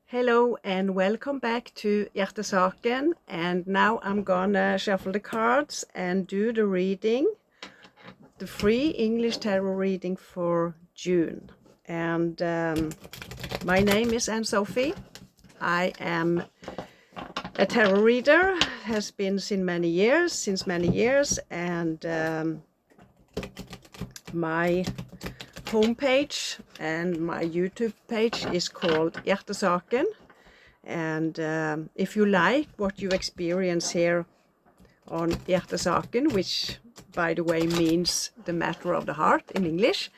Hello and welcome back to Hjertesaken, and now I'm gonna shuffle the cards and do the reading, the free English tarot reading for June. And my name is Ann-Sophi. I am a tarot reader, has been since many years, and my homepage and my YouTube page is called Hjertesaken. And if you like what you experience here on Hjertesaken, which by the way means the matter of the heart in English,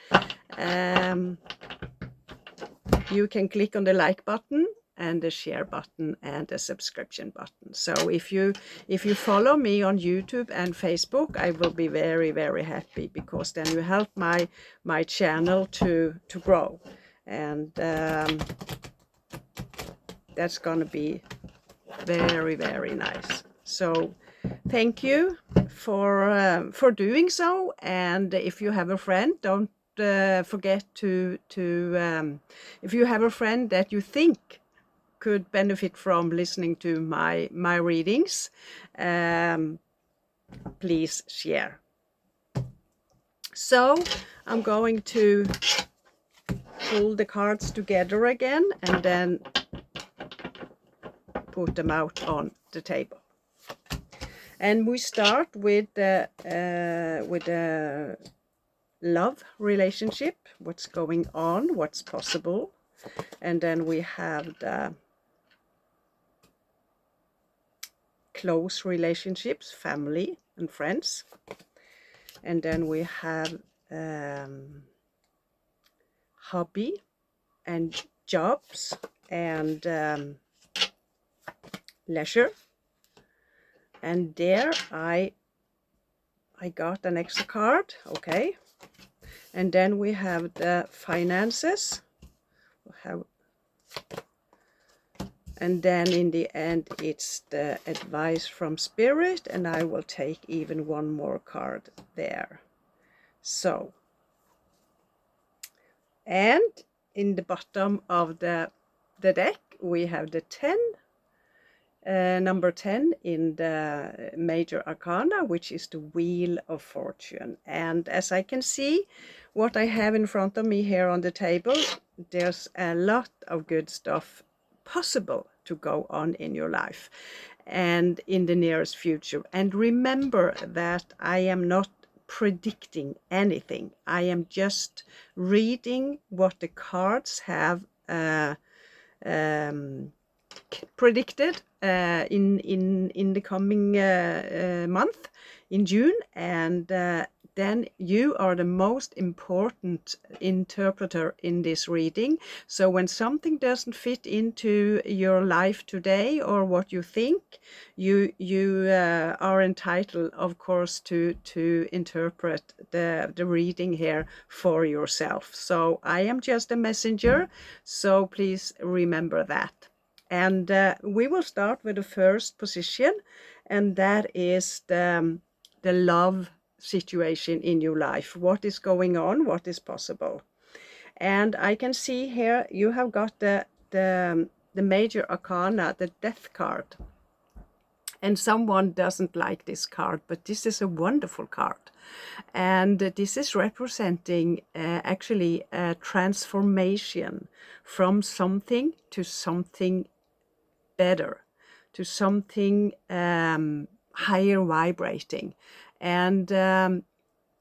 you can click on the like button and the share button and the subscription button. So if you follow me on YouTube and Facebook, I will be very, very happy, because then you help my channel to grow, and that's gonna be very, very nice. So thank you for doing so, and if you have a friend, don't forget to if you have a friend that you think could benefit from listening to my readings, please share. So I'm going to pull the cards together again and then put them out on the table. And we start with the love relationship, what's going on, what's possible. And then we have the close relationships, family and friends. And then we have hobby and jobs and leisure. And there I got an extra card, okay. And then we have the finances. And then in the end it's the advice from spirit, and I will take even one more card there. So, and in the bottom of the deck we have the 10, number 10 in the major arcana, which is the Wheel of Fortune. And as I can see, what I have in front of me here on the table, there's a lot of good stuff possible to go on in your life and in the nearest future. And remember that I am not predicting anything. I am just reading what the cards have predicted in the coming month in June, and then you are the most important interpreter in this reading. So when something doesn't fit into your life today or what you think, you are entitled, of course, to interpret the reading here for yourself. So I am just a messenger, so please remember that. And we will start with the first position, and that is the love situation in your life. What is going on? What is possible? And I can see here you have got the major arcana, the Death card. And someone doesn't like this card, but this is a wonderful card. And this is representing actually a transformation from something to something better, to something higher vibrating. And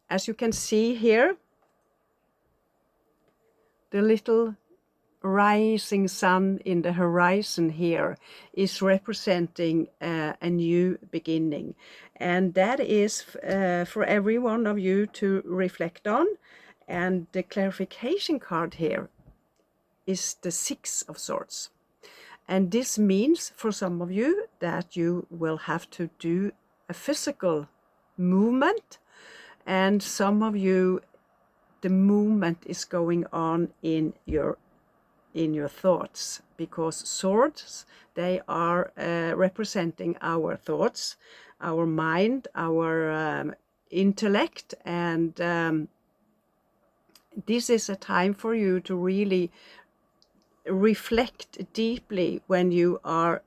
as you can see here, the little rising sun in the horizon here is representing a new beginning. And that is for every one of you to reflect on. And the clarification card here is the Six of Swords. And this means for some of you that you will have to do a physical movement, and some of you, the movement is going on in your thoughts, because swords, they are representing our thoughts, our mind, our intellect, and this is a time for you to really reflect deeply when you are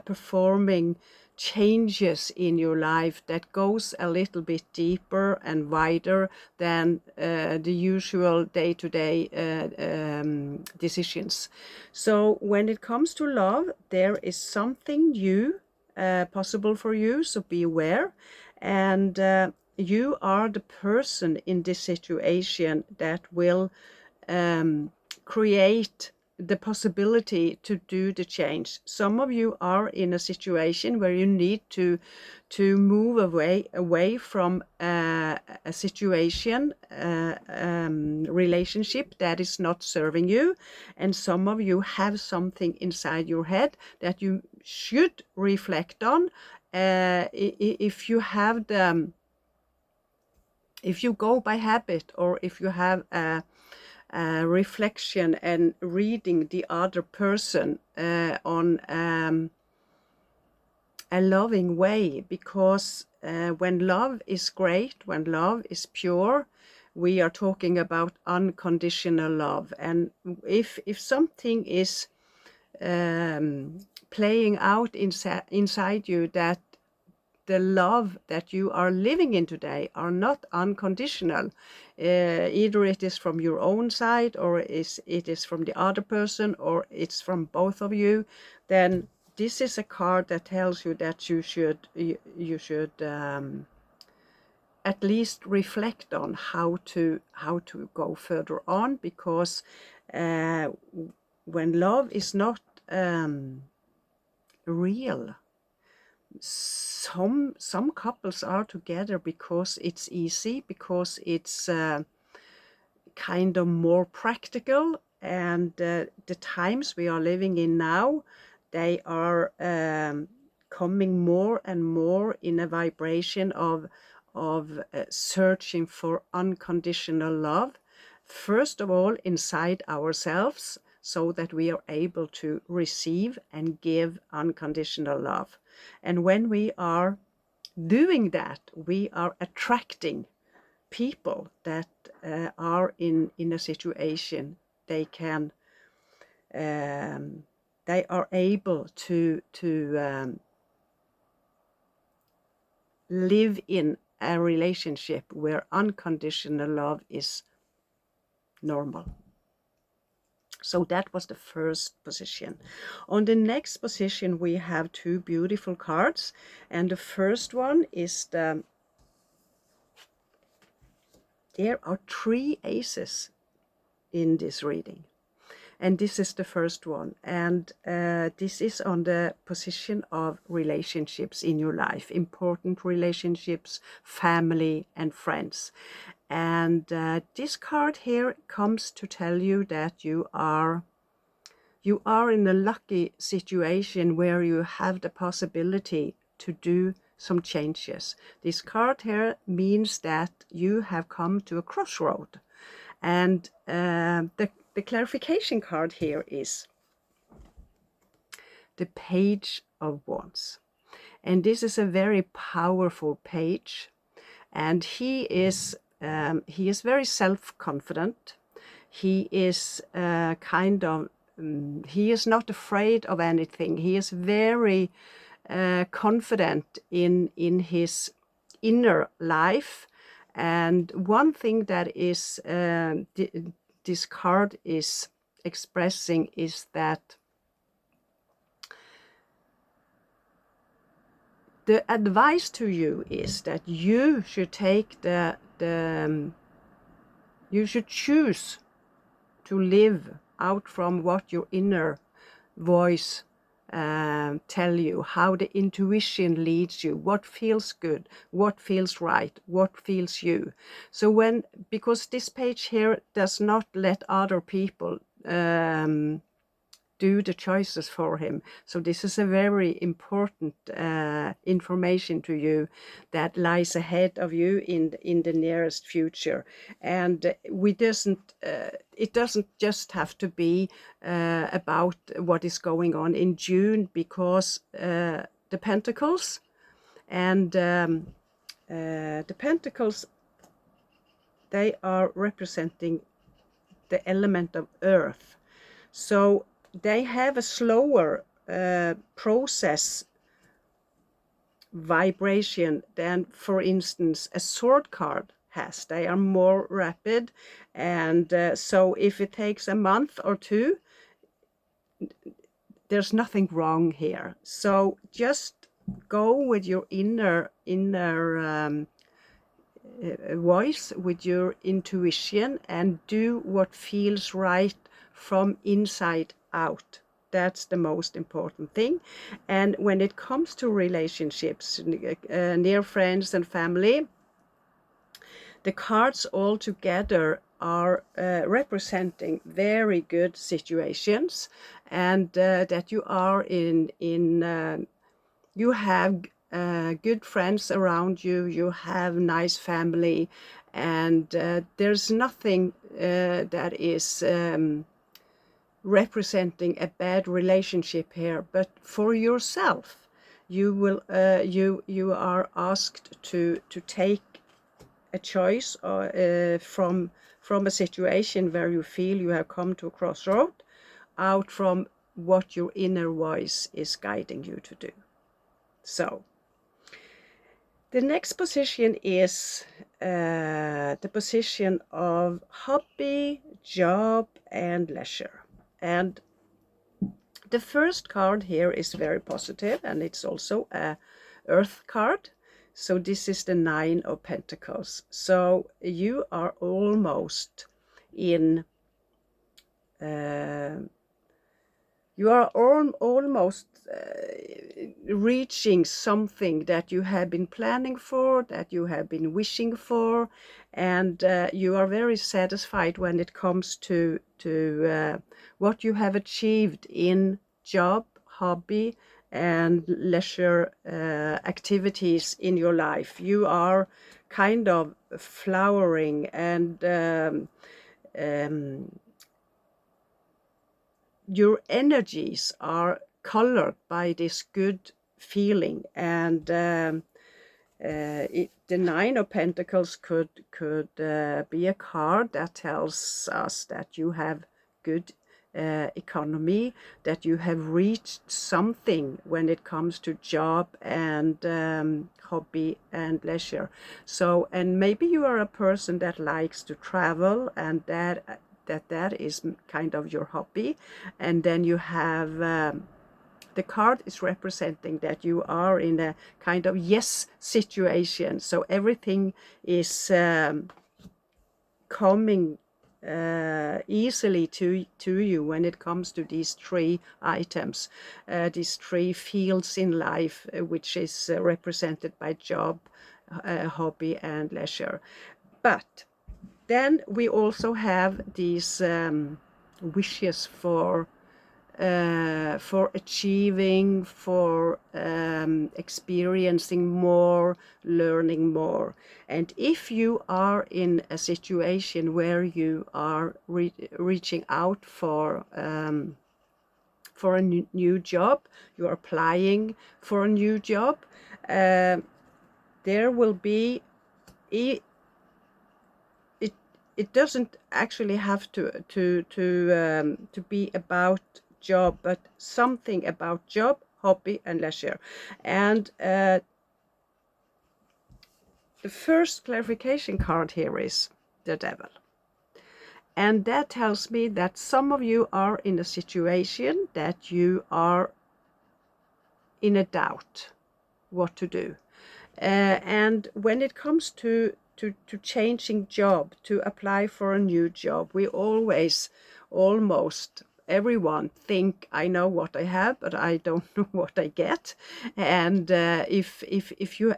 performing changes in your life that goes a little bit deeper and wider than the usual day-to-day decisions. So when it comes to love, there is something new possible for you, so be aware. And you are the person in this situation that will create the possibility to do the change. Some of you are in a situation where you need to move away from a situation, relationship that is not serving you, and some of you have something inside your head that you should reflect on. If you have the if you go by habit, or if you have a reflection and reading the other person on a loving way, because when love is great, when love is pure, we are talking about unconditional love. And if something is playing out inside you, that the love that you are living in today are not unconditional, either it is from your own side, or it is from the other person, or it's from both of you, then this is a card that tells you that you should at least reflect on how to go further on, because when love is not real, some couples are together because it's easy, because it's kind of more practical, and the times we are living in now, they are coming more and more in a vibration of searching for unconditional love, first of all inside ourselves, so that we are able to receive and give unconditional love. And when we are doing that, we are attracting people that are in a situation they can they are able to live in a relationship where unconditional love is normal. So that was the first position. On the next position, we have two beautiful cards, and the first one is there are 3 aces in this reading, and this is the first one, and this is on the position of relationships in your life, important relationships, family and friends. And this card here comes to tell you that you are in a lucky situation where you have the possibility to do some changes. This card here means that you have come to a crossroad, and the clarification card here is the Page of Wands. And this is a very powerful page, and he is very self-confident. He is he is not afraid of anything. He is very confident in his inner life. And one thing that is this card is expressing is that the advice to you is that you should take you should choose to live out from what your inner voice tell you, how the intuition leads you, what feels good, what feels right, what feels you. So because this page here does not let other people do the choices for him. So this is a very important information to you that lies ahead of you in the nearest future. And it doesn't just have to be about what is going on in June, because the Pentacles and the Pentacles, they are representing the element of earth. So they have a slower process vibration than, for instance, a sword card has. They are more rapid, and so if it takes a month or two, there's nothing wrong here. So just go with your inner voice, with your intuition, and do what feels right from inside out. That's the most important thing. And when it comes to relationships, near friends and family, the cards all together are representing very good situations, and that you are you have good friends around you, you have nice family, and there's nothing that is representing a bad relationship here. But for yourself, you are asked to take a choice from a situation where you feel you have come to a crossroad, out from what your inner voice is guiding you to do. So the next position is the position of hobby, job, and leisure. And the first card here is very positive, and it's also a earth card. So this is the Nine of Pentacles. So you are almost in you are almost reaching something that you have been planning for, that you have been wishing for, and you are very satisfied when it comes to what you have achieved in job, hobby, and leisure activities in your life. You are kind of flowering, and your energies are colored by this good feeling. And the Nine of Pentacles could be a card that tells us that you have good economy, that you have reached something when it comes to job and hobby and leisure. So, and maybe you are a person that likes to travel, and that is kind of your hobby. And then you have the card is representing that you are in a kind of yes situation. So everything is coming easily to you when it comes to these three items, these three fields in life, which is represented by job, hobby, and leisure. But then we also have these wishes for achieving, for experiencing more, learning more. And if you are in a situation where you are reaching out for a new job, you are applying for a new job, there will be it doesn't actually have to be about job, but something about job, hobby, and leisure. And the first clarification card here is the Devil. And that tells me that some of you are in a situation that you are in a doubt what to do. And when it comes to changing job, to apply for a new job, we always, almost everyone, think, I know what I have, but I don't know what I get. And if you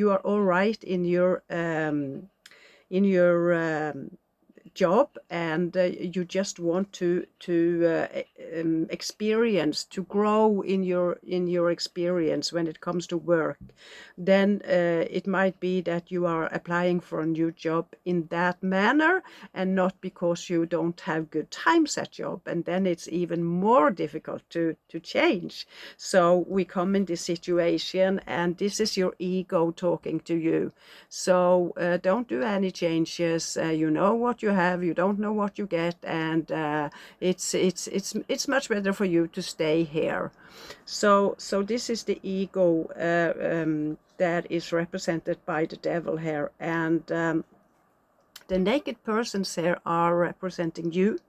are all right in your job, and you just want to experience, to grow in your experience when it comes to work, then it might be that you are applying for a new job in that manner, and not because you don't have good times at job, and then it's even more difficult to change. So we come in this situation, and this is your ego talking to you. So don't do any changes. You know what you have have, you don't know what you get, and it's much better for you to stay here. So this is the ego that is represented by the devil here, and the naked persons here are representing you,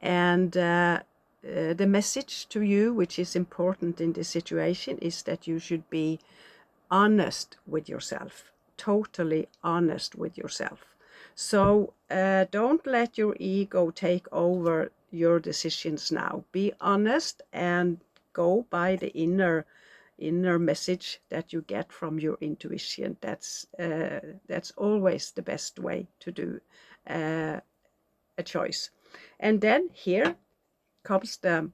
and the message to you, which is important in this situation, is that you should be honest with yourself, totally honest with yourself. So don't let your ego take over your decisions now. Be honest and go by the inner message that you get from your intuition. That's always the best way to do a choice. And then here comes the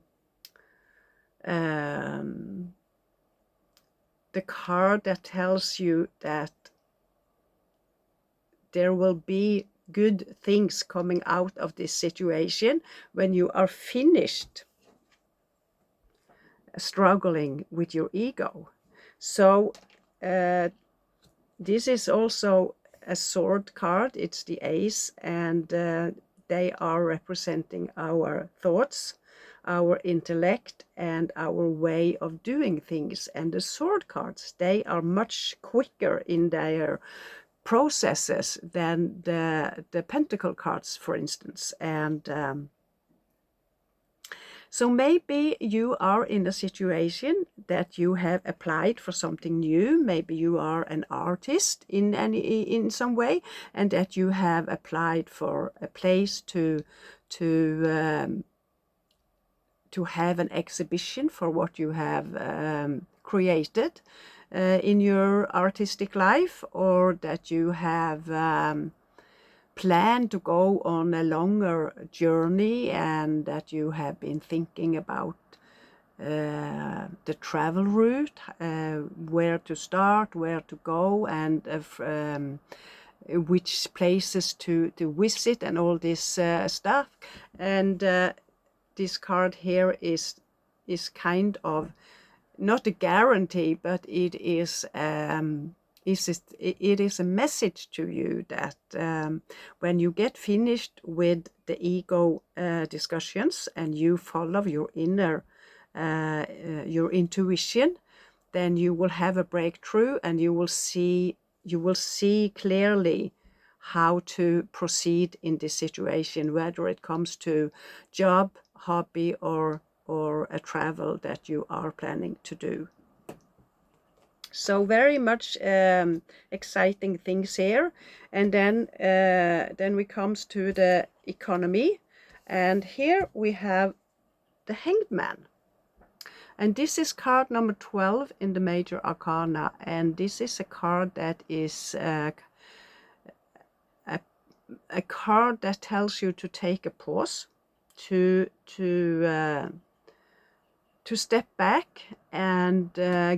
card that tells you that there will be good things coming out of this situation when you are finished struggling with your ego. So this is also a sword card. It's the ace, and they are representing our thoughts, our intellect, and our way of doing things. And the sword cards, they are much quicker in their processes than the pentacle cards, for instance. And so maybe you are in a situation that you have applied for something new. Maybe you are an artist in some way, and that you have applied for a place to have an exhibition for what you have created in your artistic life, or that you have plan to go on a longer journey, and that you have been thinking about the travel route, where to start, where to go, and which places to visit, and all this stuff. And this card here is kind of not a guarantee, but it is a message to you that when you get finished with the ego discussions and you follow your inner your intuition, then you will have a breakthrough, and you will see clearly how to proceed in this situation, whether it comes to job, hobby, or a travel that you are planning to do. So very much exciting things here. And then we comes to the economy, and here we have the Hanged Man. And this is card number 12 in the Major Arcana, and this is a card that is a card that tells you to take a pause, to step back and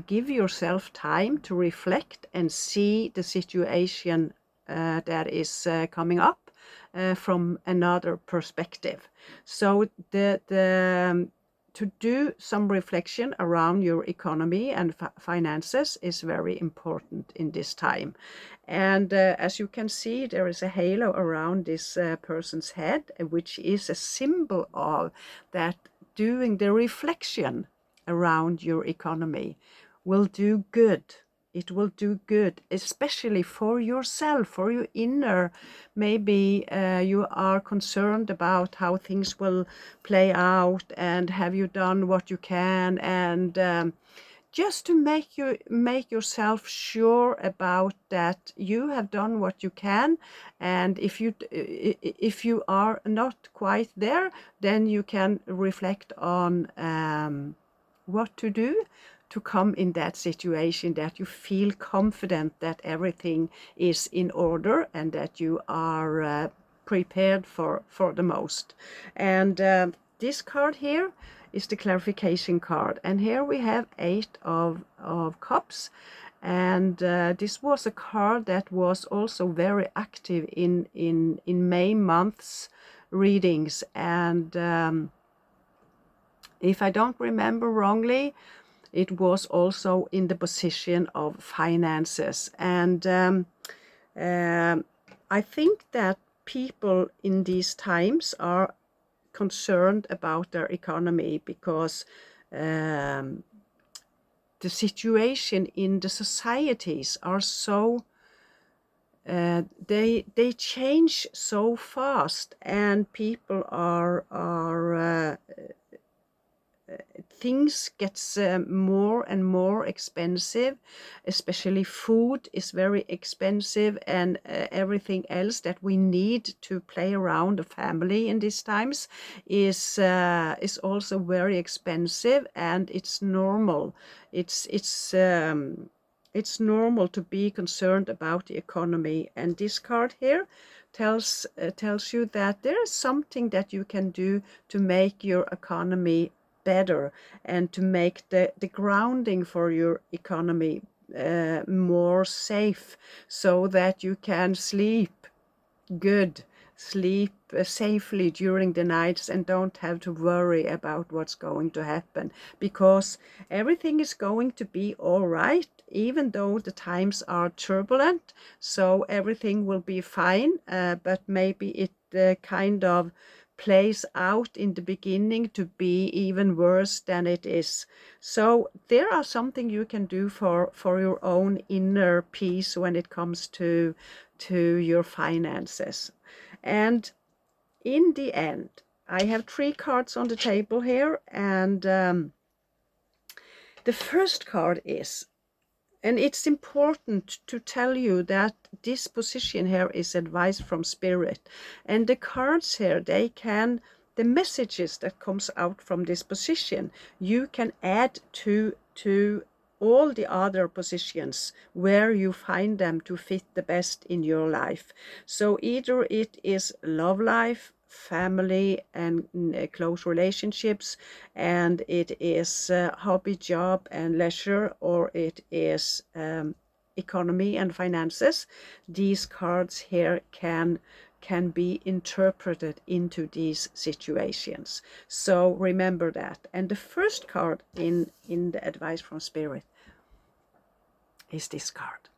give yourself time to reflect and see the situation that is coming up from another perspective. So to do some reflection around your economy and finances is very important in this time. And as you can see, there is a halo around this person's head, which is a symbol of that doing the reflection around your economy will do good. It will do good, especially for yourself, for your inner. Maybe you are concerned about how things will play out, and have you done what you can, and just to make yourself sure about that you have done what you can. And if you are not quite there, then you can reflect on what to do to come in that situation, that you feel confident that everything is in order, and that you are prepared for the most. And this card here is the clarification card, and here we have 8 of cups. And this was a card that was also very active in May month's readings. And if I don't remember wrongly, it was also in the position of finances. And I think that people in these times are concerned about their economy because the situation in the societies are so they change so fast, and people are things gets more and more expensive, especially food is very expensive, and everything else that we need to play around a family in these times is also very expensive, and it's normal. It's normal to be concerned about the economy, and this card here tells you that there is something that you can do to make your economy better, and to make the grounding for your economy more safe, so that you can sleep good, sleep safely during the nights, and don't have to worry about what's going to happen, because everything is going to be all right, even though the times are turbulent. So everything will be fine, but maybe it kind of plays out in the beginning to be even worse than it is. So there are something you can do for your own inner peace when it comes to your finances. And in the end, I have 3 cards on the table here, and the first card is, and it's important to tell you that this position here is advice from spirit, and the cards here, the messages that comes out from this position, you can add to all the other positions where you find them to fit the best in your life. So either it is love life, family, and close relationships, and it is hobby, job, and leisure, or it is economy and finances. These cards here can be interpreted into these situations. So remember that. And the first card in the advice from spirit is this card.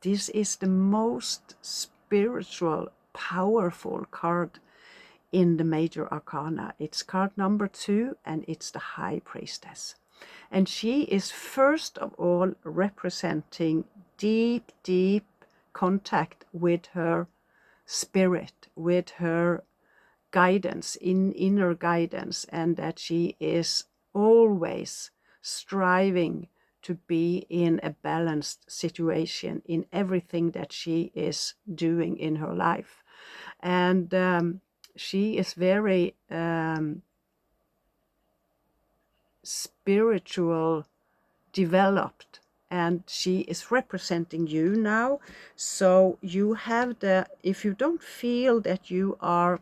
This is the most spiritual, powerful card in the major arcana. It's card number 2, and it's the High Priestess. And she is first of all representing deep, deep contact with her spirit, with her guidance, inner guidance, and that she is always striving to be in a balanced situation in everything that she is doing in her life. And she is very spiritual developed, and she is representing you now. So you have if you don't feel that you are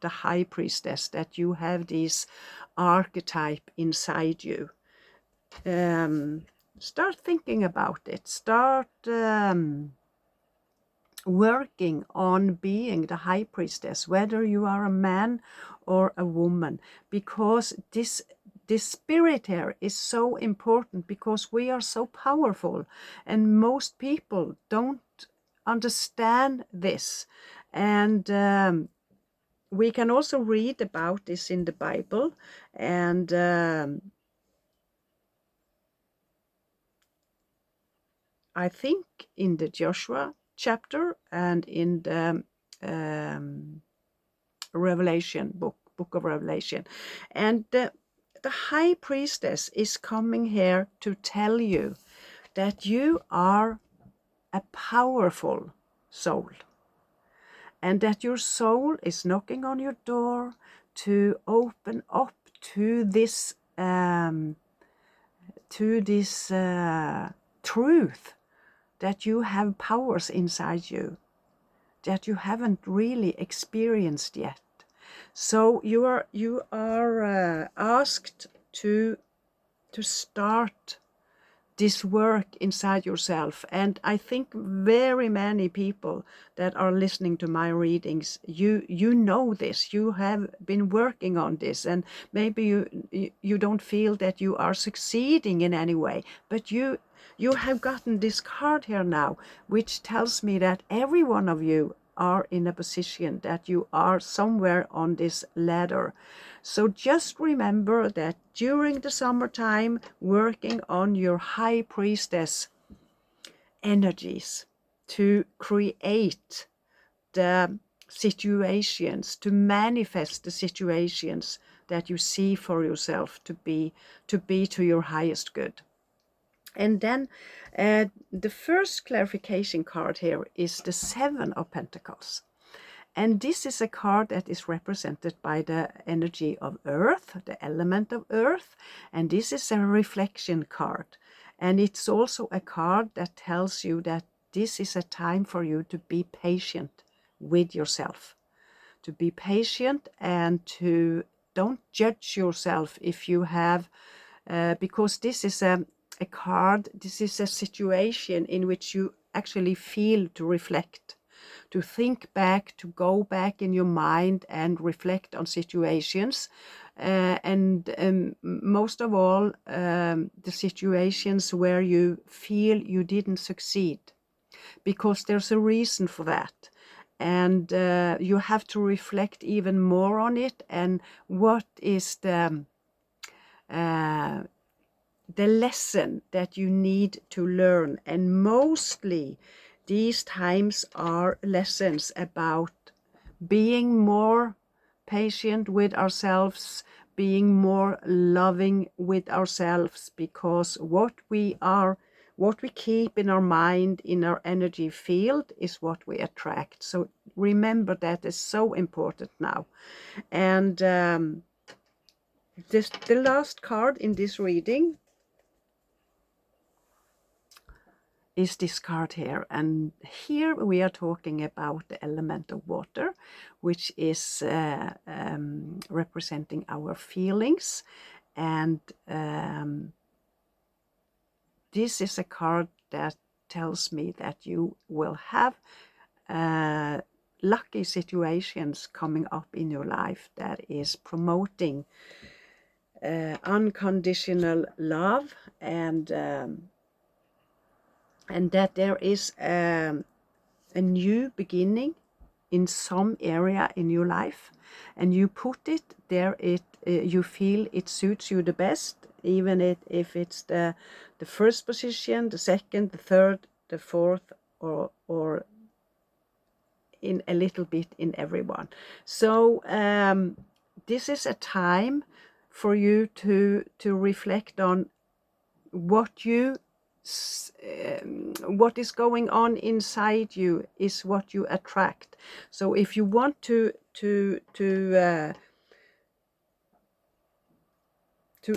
the High Priestess, that you have this archetype inside you, start thinking about it. Start working on being the High Priestess, whether you are a man or a woman, because this spirit here is so important, because we are so powerful, and most people don't understand this. And we can also read about this in the Bible, and I think in the Joshua chapter, and in the Revelation book of Revelation. And the High Priestess is coming here to tell you that you are a powerful soul, and that your soul is knocking on your door to open up to this truth, that you have powers inside you that you haven't really experienced yet. So you are asked to start this work inside yourself. And I think very many people that are listening to my readings, you know this, you have been working on this, and maybe you don't feel that you are succeeding in any way, but you have gotten this card here now, which tells me that every one of you are in a position, that you are somewhere on this ladder. So just remember that during the summertime, working on your high priestess energies to create the situations, to manifest the situations that you see for yourself to be to your highest good. And then the first clarification card here is the Seven of Pentacles. And this is a card that is represented by the energy of earth, the element of earth. And this is a reflection card. And it's also a card that tells you that this is a time for you to be patient with yourself. To be patient and to don't judge yourself if you have, because this is a card, this is a situation in which you actually feel to reflect, to think back, to go back in your mind and reflect on situations. And most of all, the situations where you feel you didn't succeed, because there's a reason for that. And you have to reflect even more on it, and what is the lesson that you need to learn. And mostly these times are lessons about being more patient with ourselves, being more loving with ourselves, because what we keep in our mind, in our energy field, is what we attract. So remember, that is so important now. And the last card in this reading is this card here. And here we are talking about the element of water, which is representing our feelings. And this is a card that tells me that you will have lucky situations coming up in your life that is promoting unconditional love, and that there is a new beginning in some area in your life, and you put it there, you feel it suits you the best, even if it's the first position, the second, the third, the fourth, or in a little bit in everyone. So this is a time for you to reflect on what is going on inside you is what you attract. So if you want to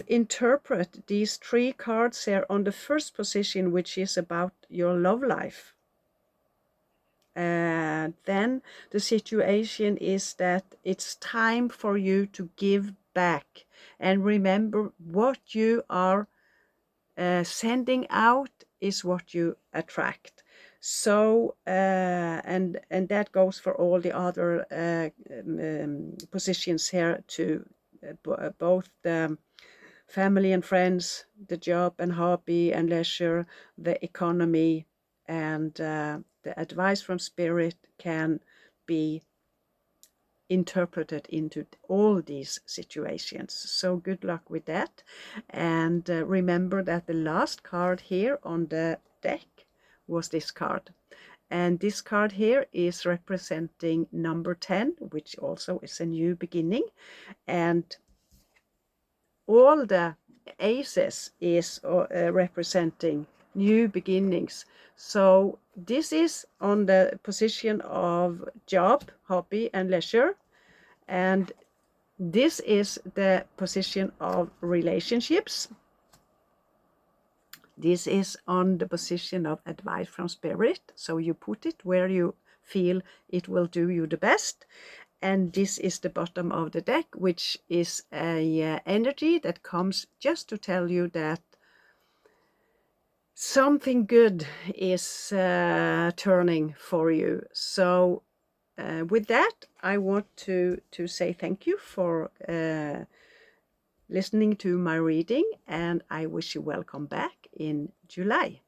interpret these three cards here on the first position, which is about your love life, then the situation is that it's time for you to give back. And remember, what you are sending out is what you attract. So and that goes for all the other positions here too, both the family and friends, the job and hobby and leisure, the economy, and the advice from spirit can be interpreted into all these situations. So good luck with that. And remember that the last card here on the deck was this card. And this card here is representing number 10, which also is a new beginning. And all the aces is representing new beginnings. So this is on the position of job, hobby and leisure, and this is the position of relationships. This is on the position of advice from spirit, so you put it where you feel it will do you the best. And this is the bottom of the deck, which is a energy that comes just to tell you that something good is turning for you. So with that, I want to say thank you for listening to my reading, and I wish you welcome back in July.